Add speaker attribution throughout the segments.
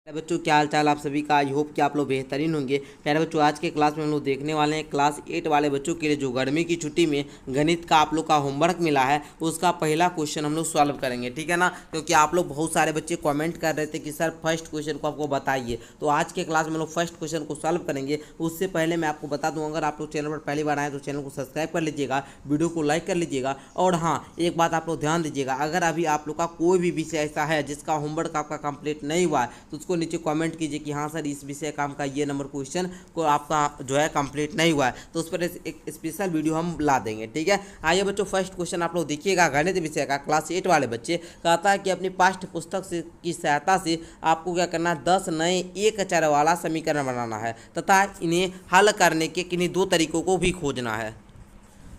Speaker 1: प्यारे बच्चों, क्या हाल चाल आप सभी का। आई होप कि आप लोग बेहतरीन होंगे। प्यारे बच्चों, आज के क्लास में हम लोग देखने वाले हैं क्लास 8 वाले बच्चों के लिए जो गर्मी की छुट्टी में गणित का आप लोग का होमवर्क मिला है उसका पहला क्वेश्चन हम लोग सॉल्व करेंगे, ठीक है ना। क्योंकि आप लोग बहुत सारे बच्चे कमेंट कर रहे थे कि सर फर्स्ट क्वेश्चन को आपको बताइए, तो आज के क्लास में हम लोग फर्स्ट क्वेश्चन को सॉल्व करेंगे। उससे पहले मैं आपको बता दूँ, अगर आप लोग चैनल पर पहली बार आए तो चैनल को सब्सक्राइब कर लीजिएगा, वीडियो को लाइक कर लीजिएगा। और हाँ, एक बात आप लोग ध्यान दीजिएगा, अगर अभी आप लोग का कोई भी विषय ऐसा है जिसका होमवर्क आपका कंप्लीट नहीं हुआ है तो उसको नीचे कमेंट कीजिए कि हाँ सर इस विषय काम का ये नंबर क्वेश्चन को आपका जो है कंप्लीट नहीं हुआ है, तो उस पर एक स्पेशल वीडियो हम ला देंगे, ठीक है। आइए बच्चों, फर्स्ट क्वेश्चन आप लोग देखिएगा, गणित विषय का क्लास 8 वाले बच्चे कहता है कि अपनी पाठ्य पुस्तक से की सहायता से आपको क्या करना है, 10 नए एक चर वाला समीकरण बनाना है तथा इन्हें हल करने के किन्हीं 2 तरीकों को भी खोजना है।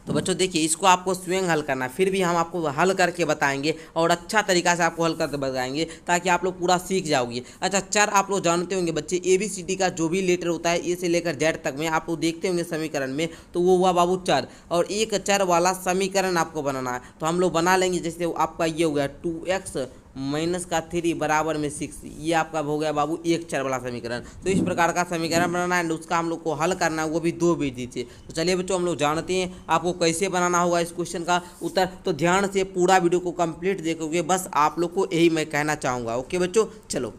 Speaker 1: तो बच्चों देखिए, इसको आपको स्वयं हल करना है, फिर भी हम आपको हल करके बताएंगे और अच्छा तरीका से आपको हल करके बताएंगे ताकि आप लोग पूरा सीख जाओगे। अच्छा, चर आप लोग जानते होंगे बच्चे, ABCD का जो भी लेटर होता है ए से लेकर जेड तक में आप लोग देखते होंगे समीकरण में, तो वो हुआ बाबू चर, और एक चर वाला समीकरण आपको बनाना है। तो हम लोग बना लेंगे, जैसे आपका ये हो गया 2x माइनस का 3 बराबर में 6, ये आपका हो गया बाबू एक चर वाला समीकरण। तो इस प्रकार का समीकरण बनाना है, उसका हम लोग को हल करना है, वो भी 2 विधि से। तो चलिए बच्चों, हम लोग जानते हैं आपको कैसे बनाना होगा इस क्वेश्चन का उत्तर। तो ध्यान से पूरा वीडियो को कंप्लीट देखोगे, बस आप लोग को यही मैं कहना चाहूँगा। ओके बच्चों, चलो।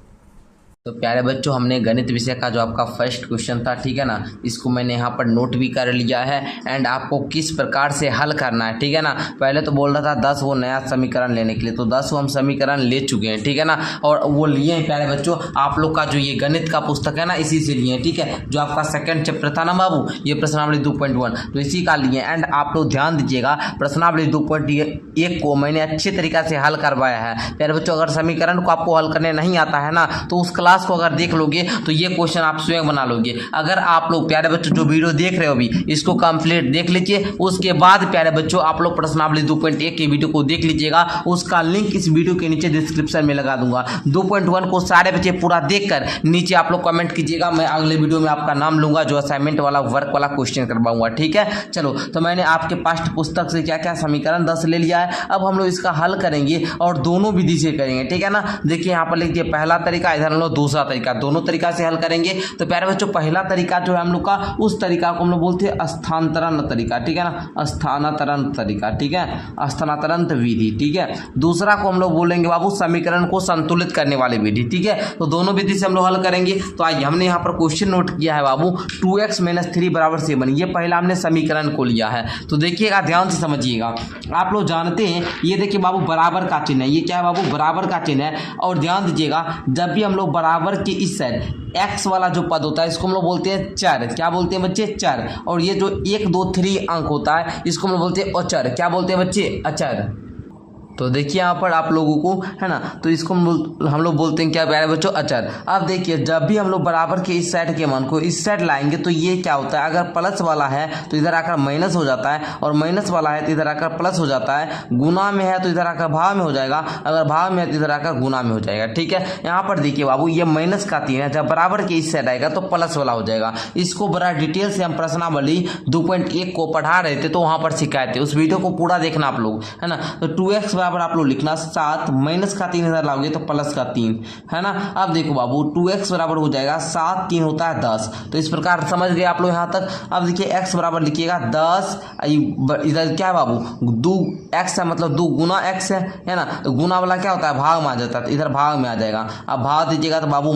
Speaker 2: तो प्यारे बच्चों, हमने गणित विषय का जो आपका फर्स्ट क्वेश्चन था, ठीक है ना, इसको मैंने यहाँ पर नोट भी कर लिया है एंड आपको किस प्रकार से हल करना है, ठीक है ना। पहले तो बोल रहा था 10 वो नया समीकरण लेने के लिए, तो 10 वो हम समीकरण ले चुके हैं, ठीक है ना। और वो लिए हैं प्यारे बच्चों, आप लोग का जो ये गणित का पुस्तक है ना, इसी से लिए हैं, ठीक है। जो आपका सेकंड चैप्टर था ना बाबू, ये प्रश्नावली 2.1, तो इसी का लिए। एंड आप लोग ध्यान दीजिएगा, प्रश्नावली 2.1 को मैंने अच्छे तरीका से हल करवाया है प्यारे बच्चों। अगर समीकरण को आपको हल करने नहीं आता है ना, तो उस क्लास को अगर देख लोगे तो ये क्वेश्चन आप स्वयं बना लोगे। अगर आप लोग प्यारे बच्चों जो वीडियो देख रहे हो अभी, इसको कंप्लीट देख लीजिए, उसके बाद प्यारे बच्चों आप लोग प्रश्नावली 2.1 के वीडियो को देख लीजिएगा। उसका लिंक इस वीडियो के नीचे डिस्क्रिप्शन में लगा दूंगा। 2.1 को सारे बच्चे पूरा देखकर नीचे आप लोग कमेंट कीजिएगा, मैं अगले वीडियो में आपका नाम लूंगा, जो असाइनमेंट वाला वर्क वाला क्वेश्चन करवाऊंगा, ठीक है। चलो, तो मैंने आपके पाठ्य पुस्तक से क्या क्या समीकरण 10 ले लिया है। अब हम लोग इसका हल करेंगे और दोनों विधि से करेंगे, ठीक है ना। देखिए यहाँ पर लिखिए पहला तरीका, इधर हम लोग दूसरा तरीका, दोनों तरीका से हल करेंगे। तो प्यारे बच्चों, पहला तरीका जो है हम लोग का, उस तरीका को हम लोग बोलते हैं स्थानांतरण तरीका, ठीक है ना, स्थानांतरण तरीका, ठीक है, स्थानांतरण विधि, ठीक है। दूसरा को हम लोग बोलेंगे बाबू समीकरण को संतुलित करने वाली विधि, ठीक है। तो दोनों विधि से हम लोग हल करेंगे। तो आइए, हमने यहाँ पर क्वेश्चन नोट किया है बाबू, 2x - 3 = 7, ये पहला हमने समीकरण को लिया है। तो देखिएगा, ध्यान से समझिएगा। आप लोग जानते हैं, ये देखिए बाबू बराबर का चिन्ह है, ये क्या है बाबू, बराबर का चिन्ह है। और ध्यान दीजिएगा, जब भी हम लोग बराबर के इस साइड x वाला जो पद होता है, इसको हम लोग बोलते हैं चर। क्या बोलते हैं बच्चे, चर। और ये जो 1 2 3 अंक होता है, इसको हम लोग बोलते हैं अचर। क्या बोलते हैं बच्चे, अचर। तो देखिए यहाँ पर आप लोगों को है ना, तो इसको हम लोग बोलते हैं क्या प्यारे बच्चों, अचर। अब देखिए, जब भी हम लोग बराबर के इस साइड के मान को इस साइड लाएंगे तो ये क्या होता है, अगर प्लस वाला है तो इधर आकर माइनस हो जाता है, और माइनस वाला है तो इधर आकर प्लस हो जाता है। गुना में है तो इधर आकर भाव में हो जाएगा, अगर भाव में है तो इधर आकर गुना में हो जाएगा, ठीक है। यहाँ पर देखिए बाबू, ये माइनस का 3 है, जब बराबर के इस साइड आएगा तो प्लस वाला हो जाएगा। इसको बड़ा डिटेल से हम प्रश्नावली 2.1 को पढ़ा रहे थे, तो वहां पर शिकायत है, उस वीडियो को पूरा देखना आप लोग, है ना। तो 2x बराबर आप लोग लिखना 7, माइनस का 3 इधर लाओगे तो प्लस का 3, है ना। अब देखो बाबू, 2x बराबर हो जाएगा 7, 3 होता है 10। तो इस प्रकार समझ गए आप लोग यहाँ तक। अब देखिए x बराबर लिखिएगा 10, इधर क्या है बाबू, 2x है, मतलब 2 गुना x है ना। तो गुना वाला क्या होता है, भाग में आ जाता है, इधर भाग में आ जाएगा। अब भाग दीजिएगा तो बाबू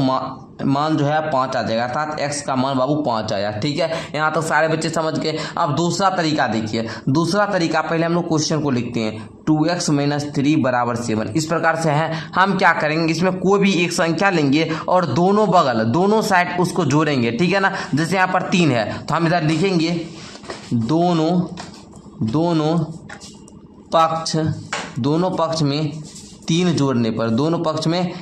Speaker 2: मान जो है 5 आ जाएगा, अर्थात x का मान बाबू 5 आया, ठीक है। यहाँ तो सारे बच्चे समझ गए। अब दूसरा तरीका देखिए, दूसरा तरीका, पहले हम लोग क्वेश्चन को लिखते हैं, 2x - 3 = 7। इस प्रकार से है, हम क्या करेंगे, इसमें कोई भी एक संख्या लेंगे और दोनों बगल, दोनों साइड उसको जोड़ेंगे, ठीक है ना। जैसे यहाँ पर 3 है तो हम इधर लिखेंगे दोनों पक्ष में 3 जोड़ने पर, दोनों पक्ष में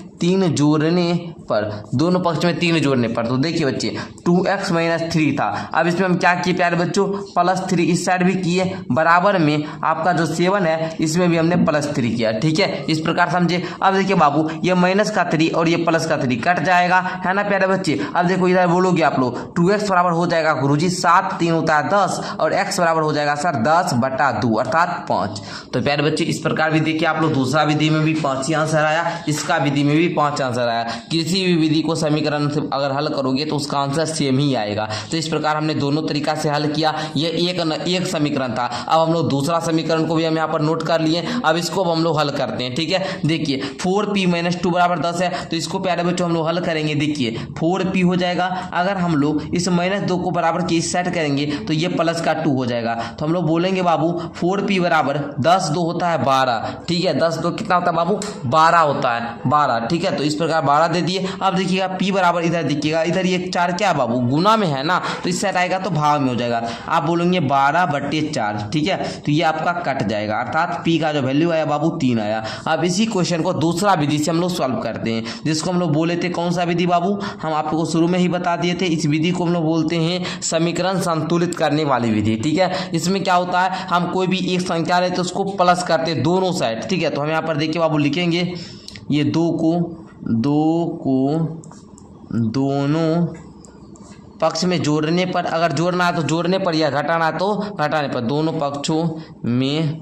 Speaker 2: 3 जोड़ने पर। तो देखिए बच्चे, 2x - 3 था। अब इसमें हम क्या किए प्यारे बच्चों, +3 इस साइड भी किए, बराबर में आपका जो 7 है इसमें भी हमने +3 किया, ठीक है। इस प्रकार समझे। अब देखिए बाबू, ये माइनस का 3 और ये प्लस का 3 कट जाएगा, है ना प्यारे बच्चे। अब देखो इधर बोलोगे आप लोग, 2x बराबर हो जाएगा गुरुजी 7, 3 होता है 10, और x बराबर हो जाएगा सर 10/2 अर्थात 5। तो प्यारे बच्चे, इस प्रकार भी देखिए आप लोग, दूसरा विधि में भी 5 ही आंसर आया, इसका विधि में भी 5 आंसर आया। किसी भी विधि को समीकरण से अगर हल करोगे तो उसका आंसर सेम ही आएगा। तो इस प्रकार हमने दोनों तरीका से हल किया। ये एक समीकरण था। अब हम लोग दूसरा समीकरण को भी हम यहाँ पर नोट कर लिए। अब इसको हम लोग हल करते हैं, ठीक है। देखिए 4p - 2 बराबर 10 है, तो इसको प्यारे बच्चों हम लोग हल करेंगे। देखिए 4p हो जाएगा, अगर हम लोग इस -2 को बराबर के इस साइड करेंगे तो ये प्लस का 2 हो जाएगा। तो हम लोग बोलेंगे बाबू 4p बराबर 10 2 होता है 12, ठीक है। 10 2 कितना होता है बाबू? 12 होता है, 12, ठीक है। तो इस प्रकार 12 दे दिए। अब देखिएगा p बराबर इधर देखिएगा, इधर ये 4 क्या है बाबू? गुना में है ना, तो इस साइड आएगा तो भाग में हो जाएगा। आप बोलेंगे 12/4, ठीक है। तो ये आपका कट जाएगा, अर्थात p का जो वैल्यू आया बाबू 3 आया। अब इसी क्वेश्चन को दूसरा विधि से हम लोग सॉल्व करते हैं, जिसको हम लोग बोले थे कौन सा विधि बाबू? हम आप लोगों को शुरू में ही बता दिए थे। इस विधि को हम लोग बोलते हैं समीकरण संतुलित करने वाली विधि, ठीक है। इसमें क्या होता है, हम कोई भी एक संख्या लेते तो उसको प्लस करते दोनों साइड, ठीक है। तो हम यहाँ पर देखिए बाबू लिखेंगे ये 2 को दोनों पक्ष में जोड़ने पर, अगर जोड़ना है तो जोड़ने पर या घटाना है तो घटाने पर, दोनों पक्षों में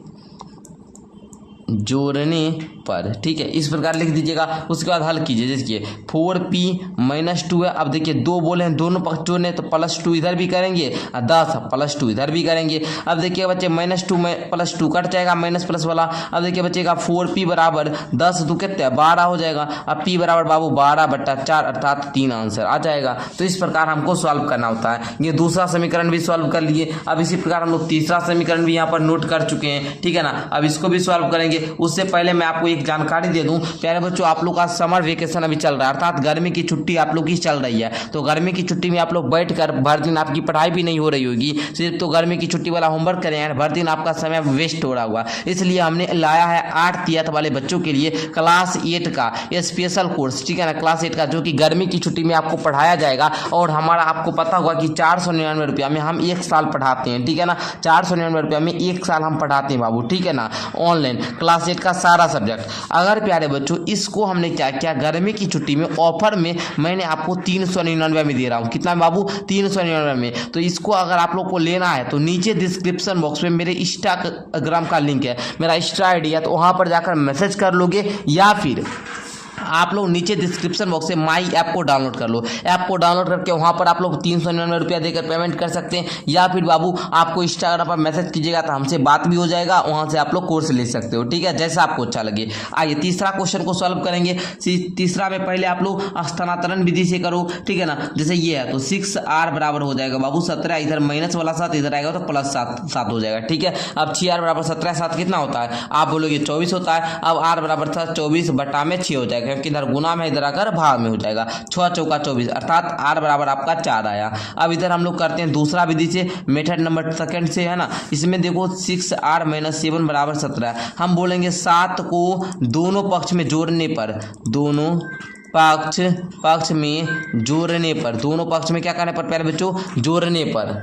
Speaker 2: जोड़ने पर, ठीक है। इस प्रकार लिख दीजिएगा। उसके बाद हल कीजिए। देखिए 4p - 2 है। अब देखिए 2 बोले हैं, दोनों पक्ष जोड़ने, तो +2 इधर भी करेंगे और 10 +2 इधर भी करेंगे। अब देखिए बच्चे -2 में +2 कट जाएगा, माइनस प्लस वाला। अब देखिए बच्चेगा 4p बराबर 10 2 कितने 12 हो जाएगा। अब p बराबर बाबू 12/4 अर्थात 3 आंसर आ जाएगा। तो इस प्रकार हमको सॉल्व करना होता है। ये दूसरा समीकरण भी सॉल्व कर लिए। अब इसी प्रकार हम लोग तीसरा समीकरण भी यहाँ पर नोट कर चुके हैं, ठीक है ना। अब इसको भी सॉल्व करेंगे। उससे पहले मैं आपको एक जानकारी दे दूं प्यारे बच्चों, आप लोग का समर वेकेशन अभी चल रहा है, अर्थात गर्मी की छुट्टी आप लोग की चल रही है। तो गर्मी की छुट्टी में आप लोग बैठकर भर दिन आपकी पढ़ाई भी नहीं हो रही होगी, सिर्फ तो गर्मी की छुट्टी वाला होमवर्क करें यार, भर दिन आपका समय वेस्ट हो रहा होगा। इसलिए हमने लाया है 8th वाले बच्चों के लिए क्लास 8 का स्पेशल कोर्स, ठीक है ना। क्लास 8 का जो कि गर्मी की छुट्टी में आपको पढ़ाया जाएगा। और हमारा आपको पता होगा कि 499 रुपया में हम 1 साल पढ़ाते हैं, ठीक है ना। 499 रुपया में 1 साल हम पढ़ाते हैं बाबू, ठीक है ना। ऑनलाइन क्लास 8 का सारा सब्जेक्ट। अगर प्यारे बच्चों इसको हमने क्या किया, गर्मी की छुट्टी में ऑफर में मैंने आपको 399 में दे रहा हूँ। कितना बाबू? 399 में। तो इसको अगर आप लोग को लेना है तो नीचे डिस्क्रिप्शन बॉक्स में मेरे इंस्टाग्राम का लिंक है, मेरा इंस्टा आईडी है, तो वहाँ पर जाकर मैसेज कर लोगे, या फिर आप लोग नीचे डिस्क्रिप्शन बॉक्स से माई ऐप को डाउनलोड कर लो। ऐप को डाउनलोड करके वहाँ पर आप लोग 399 रुपया देकर पेमेंट कर सकते हैं, या फिर बाबू आपको इंस्टाग्राम पर मैसेज कीजिएगा तो हमसे बात भी हो जाएगा, वहाँ से आप लोग कोर्स ले सकते हो, ठीक है, जैसा आपको अच्छा लगे। आइए तीसरा क्वेश्चन को सॉल्व करेंगे। तीसरा में पहले आप लोग स्थानांतरण विधि से करो, ठीक है ना। जैसे ये है तो 6r बराबर हो जाएगा बाबू 17, इधर माइनस वाला 7 इधर आएगा तो +7 हो जाएगा, ठीक है। अब 6r बराबर 17 7 कितना होता है? आप बोलोगे 24 होता है। अब r बराबर था 24/6 हो जाएगा, क्योंकि इधर गुना में इधर आकर भाग में हो जाएगा। 6 चौका 24 अर्थात r बराबर आपका 4 आया। अब इधर हम लोग करते हैं दूसरा विधि से, मेथड नंबर सेकंड से, है ना। इसमें देखो 6r - 7 बराबर 17। हम बोलेंगे 7 को दोनों पक्ष में जोड़ने पर, दोनों पक्ष में जोड़ने पर, दोनों पक्ष में क्या करने पर प्यारे बच्चों? जोड़ने पर।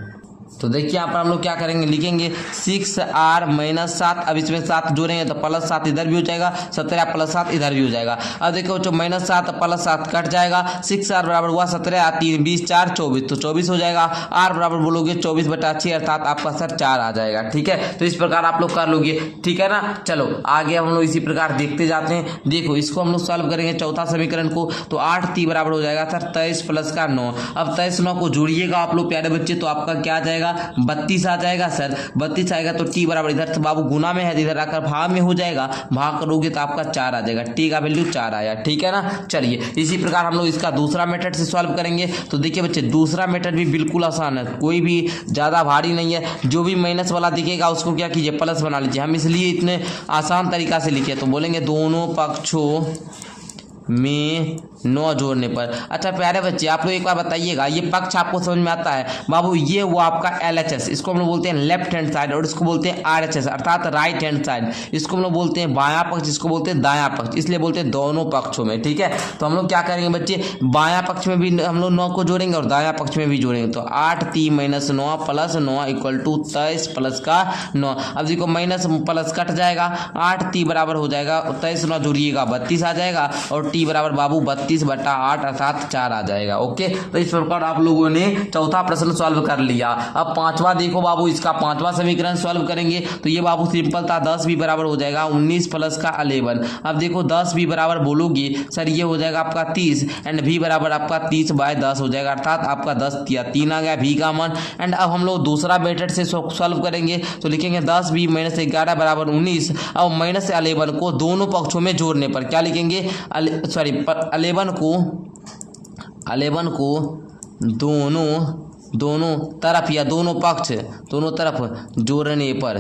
Speaker 2: तो देखिए यहाँ पर हम लोग क्या करेंगे, लिखेंगे 6r - 7। अब इसमें 7 जोड़ेंगे तो +7 इधर भी हो जाएगा, 17 +7 इधर भी हो जाएगा। अब देखो जो -7 +7 कट जाएगा। 6r बराबर हुआ 17, 3 20 4 24, तो 24 हो जाएगा। r बराबर बोलोगे 24/6 अर्थात आपका सर 4 आ जाएगा, ठीक है। तो इस प्रकार आप लोग कर लोगे, ठीक है ना। चलो आगे हम लोग इसी प्रकार देखते जाते हैं। देखो इसको हम लोग सॉल्व करेंगे चौथा समीकरण को, तो 8t बराबर हो जाएगा सर 23 + 9। अब 23 9 को जोड़िएगा आप लोग प्यारे बच्चे, तो आपका क्या आ जाएगा? 32 आ जाएगा सर। 32 आएगा तो t बराबर इधर से बाबू गुना में है, इधर आकर भाग में हो जाएगा, भाग करोगे तो आपका 4 आ जाएगा। t का वैल्यू 4 आया, ठीक है ना। चलिए इसी प्रकार हम लोग इसका दूसरा मेथड से सॉल्व करेंगे। तो देखिए बच्चे दूसरा मेथड भी बिल्कुल आसान है, कोई भी ज़्यादा भारी नहीं है। जो भी माइनस वाला दिखेगा उसको क्या कीजिए, प्लस बना लीजिए। हम इसलिए इतने आसान तरीका से लिखे, तो बोलेंगे दोनों पक्षों में 9 जोड़ने पर। अच्छा प्यारे बच्चे आप लोग एक बार बताइएगा, ये पक्ष आपको समझ में आता है बाबू? ये वो आपका LHS, इसको हम लोग बोलते हैं लेफ्ट हैंड साइड, और इसको बोलते हैं RHS अर्थात राइट हैंड साइड। इसको हम लोग बोलते हैं बायां पक्ष, इसको बोलते हैं दायां पक्ष, इसलिए बोलते हैं दोनों पक्षों में, ठीक है। तो हम लोग क्या करेंगे बच्चे, बायां पक्ष में भी हम लोग 9 को जोड़ेंगे और दायां पक्ष में भी जोड़ेंगे। तो 8t - 9 + 9 = 23 + 9। अब देखो माइनस प्लस कट जाएगा, 8t बराबर हो जाएगा 23 9 जोड़िएगा 32 आ जाएगा, और t बराबर बाबू 32 32/8 अर्थात 4 आ जाएगा। ओके, तो इस प्रकार आप लोगों ने चौथा प्रश्न सॉल्व कर लिया। अब पांचवा देखो बाबू, इसका पांचवा समीकरण सॉल्व करेंगे तो ये बाबू सिंपल था, 10 भी बराबर हो जाएगा 19 प्लस का 11। अब देखो 10 भी बराबर बोलोगे सर ये हो जाएगा आपका 30 एंड भी बराबर आपका 30/10 हो जाएगा, अर्थात आपका 10 या 3 आ गया भी का मान। एंड अब हम लोग दूसरा मेथड से सॉल्व करेंगे तो लिखेंगे 10 भी माइनस 11 बराबर 19। अब माइनस 11 को दोनों पक्षों में जोड़ने पर क्या लिखेंगे, 11 को दोनों तरफ या दोनों पक्ष दोनों तरफ जोड़ने पर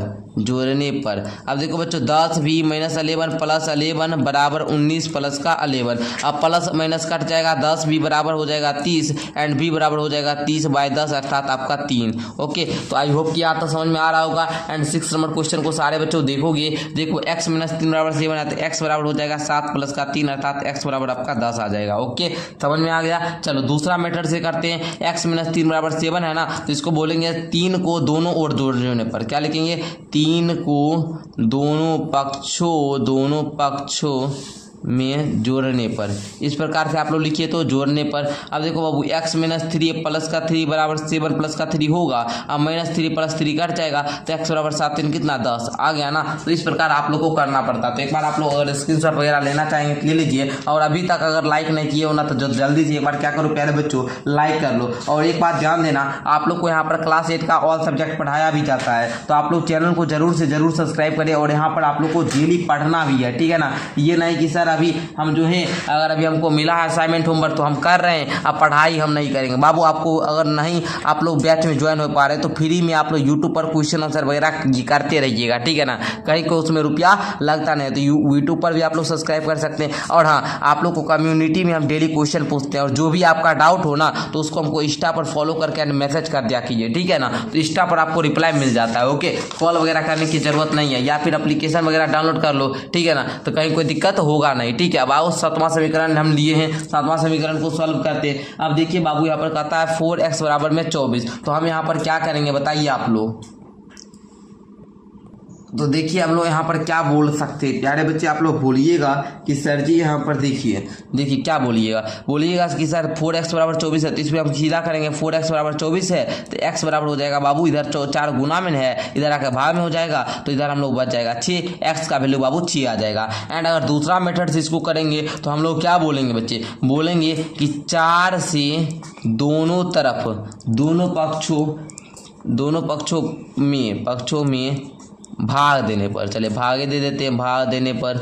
Speaker 2: अब देखो बच्चों 10 भी माइनस 11 प्लस 11 बराबर 19 प्लस का 11। अब प्लस माइनस कट जाएगा, 10 भी बराबर हो जाएगा 30 एंड भी बराबर हो जाएगा 30/10 अर्थात आपका 3। ओके, तो आई होप कि यहाँ तक समझ में आ रहा होगा। एंड 6 नंबर क्वेश्चन को सारे बच्चों देखोगे, देखो x - 3 बराबर 7 है तो x बराबर हो जाएगा 7 प्लस का 3 अर्थात x बराबर आपका 10 आ जाएगा। ओके, समझ में आ गया। चलो दूसरा मेथड से करते हैं। x - 3 बराबर 7 है ना, तो इसको बोलेंगे 3 को दोनों ओर जोड़ने पर क्या लिखेंगे, 3 को दोनों पक्षों में जोड़ने पर। इस प्रकार से आप लोग लिखिए तो जोड़ने पर। अब देखो बाबू x - 3 प्लस का 3 बराबर 7 प्लस का 3 होगा। अब -3 प्लस 3 कट जाएगा तो x बराबर 7 3 कितना 10 आ गया ना। तो इस प्रकार आप लोग को करना पड़ता है। तो एक बार आप लोग अगर स्क्रीनशॉट वगैरह लेना चाहेंगे ले लीजिए, और अभी तक अगर लाइक नहीं किए हो ना तो जल्दी से एक बार क्या करो प्यारे बच्चों, लाइक कर लो। और एक बात ध्यान देना, आप लोग को यहाँ पर क्लास 8 का ऑल सब्जेक्ट पढ़ाया भी जाता है, तो आप लोग चैनल को जरूर से जरूर सब्सक्राइब करिए। और यहाँ पर आप लोग को डेली पढ़ना भी है, ठीक है ना। ये नहीं कि सर अभी हम जो है अगर अभी हमको मिला है असाइनमेंट होमवर्क तो हम कर रहे हैं, अब पढ़ाई हम नहीं करेंगे। बाबू आपको अगर नहीं आप लोग बैच में ज्वाइन हो पा रहे तो फ्री में आप लोग यूट्यूब पर क्वेश्चन आंसर वगैरह करते रहिएगा, ठीक है ना। कहीं को उसमें रुपया लगता नहीं, तो यूट्यूब पर भी आप लोग सब्सक्राइब कर सकते हैं। और हाँ, आप लोग को कम्युनिटी में हम डेली क्वेश्चन पूछते हैं, और जो भी आपका डाउट हो ना तो उसको हमको इंस्टा पर फॉलो करके मैसेज कर दिया कीजिए, ठीक है ना। तो इंस्टा पर आपको रिप्लाई मिल जाता है। ओके, कॉल वगैरह करने की जरूरत नहीं है, या फिर एप्लीकेशन वगैरह डाउनलोड कर लो, ठीक है ना। तो कहीं कोई दिक्कत होगा नहीं, ठीक है। अब आओ 7वां समीकरण हम लिए हैं, 7वां समीकरण को सॉल्व करते हैं। अब देखिए बाबू यहाँ पर कहता है 4x बराबर में 24, तो हम यहाँ पर क्या करेंगे बताइए आप लोग। तो देखिए हम लोग यहाँ पर क्या बोल सकते हैं प्यारे बच्चे, आप लोग बोलिएगा कि सर जी यहाँ पर देखिए क्या बोलिएगा कि सर 4x बराबर 24 है, तो इसमें हम सीधा करेंगे 4x बराबर 24 है तो x बराबर हो जाएगा बाबू, इधर 4 गुना में है, इधर आकर भाग में हो जाएगा, तो इधर हम लोग बच जाएगा 6, x का वैल्यू बाबू 6 आ जाएगा। एंड अगर दूसरा मेथड से इसको करेंगे तो हम लोग क्या बोलेंगे बच्चे, बोलेंगे कि 4 से दोनों पक्षों में भाग देने पर, चलिए भागे दे देते हैं, भाग देने पर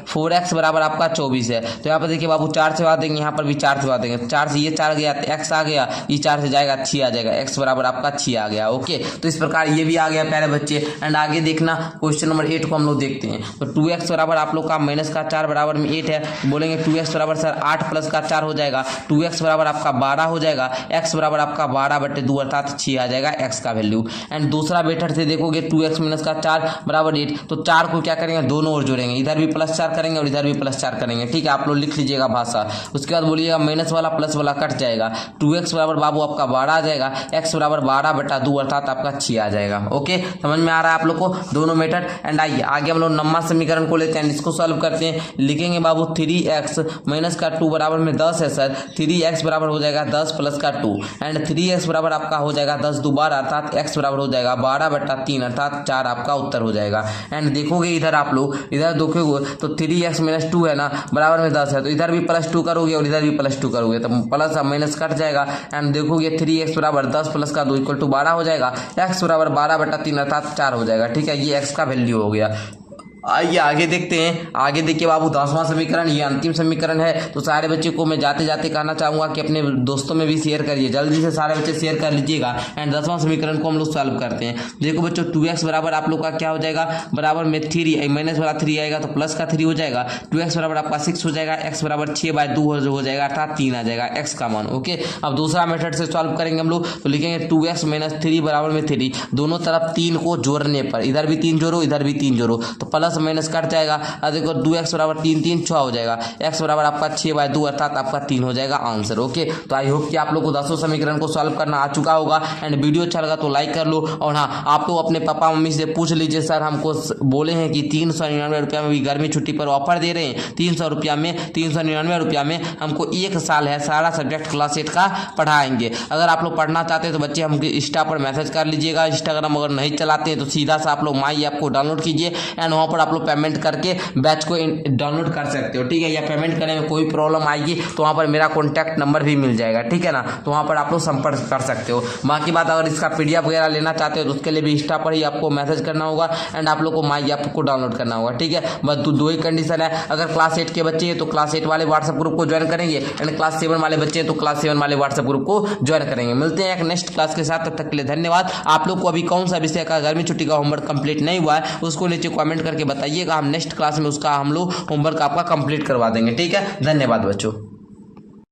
Speaker 2: 4x बराबर आपका 24 है, तो यहाँ पर देखिए बाबू 4 से भाग देंगे, यहाँ पर भी 4 से भाग देंगे, 4 से ये 4 गया तो x आ गया, ये 4 से जाएगा 6 आ जाएगा, x बराबर आपका 6 आ गया। ओके, तो इस प्रकार ये भी आ गया प्यारे बच्चे। एंड आगे देखना क्वेश्चन नंबर 8 को हम लोग देखते हैं। तो 2x बराबर आप लोग का माइनस का 4 बराबर में 8 है, बोलेंगे 2x बराबर सर 8 प्लस का 4 हो जाएगा, 2x बराबर आपका 12 हो जाएगा, x बराबर आपका 12/2 अर्थात 6 आ जाएगा x का वैल्यू। एंड दूसरा मेथड से देखोगे 2x माइनस का 4 बराबर 8, तो 4 को क्या करेंगे दोनों ओर जोड़ेंगे, इधर भी +4 करेंगे और इधर भी +4 करेंगे, ठीक है। आप लोग लिख लीजिएगा भाषा। उसके बाद बोलिएगा माइनस वाला प्लस वाला कट जाएगा, 2x बराबर बाबू आपका 12 आ जाएगा, x बराबर 12/2 अर्थात आपका 6 आ जाएगा। ओके, समझ में आ रहा है आप लोग को दोनों मेथड। एंड आइए आगे हम लोग 9वां समीकरण को लेते हैं, इसको सॉल्व करते हैं। लिखेंगे बाबू 3x माइनस का 2 बराबर में 10 है सर, 3x बराबर हो जाएगा 10 प्लस का 2 एंड 3x बराबर आपका हो जाएगा 10 दोबारा अर्थात x बराबर हो जाएगा 12/3 अर्थात 4 आपका उत्तर हो जाएगा। एंड देखोगे इधर आप लोग इधर देखोगे तो 3x - 2 है ना बराबर में 10 है, तो इधर भी +2 करोगे और इधर भी +2 करोगे तो प्लस माइनस कट जाएगा। एंड देखोगे 3x बराबर 10 प्लस का 2 = 12 हो जाएगा, x बराबर 12/3 अर्थात 4 हो जाएगा, ठीक है। ये x का वैल्यू हो गया। आइए आगे देखते हैं। आगे देखिए बाबू 10वां समीकरण, ये अंतिम समीकरण है। तो सारे बच्चे को मैं जाते जाते कहना चाहूंगा कि अपने दोस्तों में भी शेयर करिए, जल्दी से सारे बच्चे शेयर कर लीजिएगा। एंड 10वां समीकरण को हम लोग सॉल्व करते हैं। देखो बच्चों 2x बराबर आप लोग का क्या हो जाएगा, बराबर में 3 माइनस वाला 3 आएगा तो प्लस का 3 हो जाएगा, 2x बराबर आपका 6 हो जाएगा, x बराबर 6/2 हो जाएगा अर्थात 3 आ जाएगा x का मान। ओके, अब दूसरा मेथड से सॉल्व करेंगे हम लोग, तो लिखेंगे 2x - 3 बराबर में 3, दोनों तरफ 3 को जोड़ने पर, इधर भी 3 जोड़ो इधर भी 3 जोड़ो, तो 10 माइनस कट जाएगा, और देखो 2x बराबर 3 3 6 हो जाएगा, x बराबर आपका 6/2 अर्थात आपका 3 हो जाएगा आंसर। ओके, तो आई होप कि आप लोग को 10 समीकरण को सॉल्व करना आ चुका होगा। एंड वीडियो अच्छा लगा तो लाइक कर लो, और हाँ आप लोग अपने पापा मम्मी से पूछ लीजिए, सर हमको बोले हैं कि 399 रुपया में भी गर्मी छुट्टी पर ऑफर दे रहे हैं, 399 रुपया में हमको 1 साल है सारा सब्जेक्ट क्लास 8 का पढ़ाएंगे। अगर आप लोग पढ़ना चाहते हैं तो बच्चे हमको इंस्टा पर मैसेज कर लीजिएगा। इंस्टाग्राम अगर नहीं चलाते हैं तो सीधा सा आप लोग माई ऐप को डाउनलोड कीजिए, एंड वहाँ पर आप लोग पेमेंट करके बैच को डाउनलोड कर सकते हो, ठीक है। या पेमेंट करने में कोई प्रॉब्लम आएगी तो वहाँ पर मेरा कॉन्टैक्ट नंबर भी मिल जाएगा, ठीक है ना, तो वहाँ पर आप लोग संपर्क कर सकते हो। बाकी बात अगर इसका PDF वगैरह लेना चाहते हो तो उसके लिए भी इंस्टा पर ही आपको मैसेज करना होगा, एंड आप लोग को माई ऐप को डाउनलोड करना होगा, ठीक है। बस दो ही कंडीशन है, अगर क्लास 8 के बच्चे हैं तो क्लास 8 वाले व्हाट्सएप ग्रुप को ज्वाइन करेंगे, एंड क्लास 7 वाले बच्चे हैं तो क्लास 7 वाले व्हाट्सएप ग्रुप को ज्वाइन करेंगे। मिलते हैं एक नेक्स्ट क्लास के साथ, तब तक के लिए धन्यवाद। आप लोग को अभी कौन सा विषय का गर्मी छुट्टी का होमवर्क कंप्लीट नहीं हुआ है उसको नीचे कमेंट करके बताइएगा, हम नेक्स्ट क्लास में उसका हम लोग होमवर्क आपका कंप्लीट करवा देंगे, ठीक है। धन्यवाद बच्चों।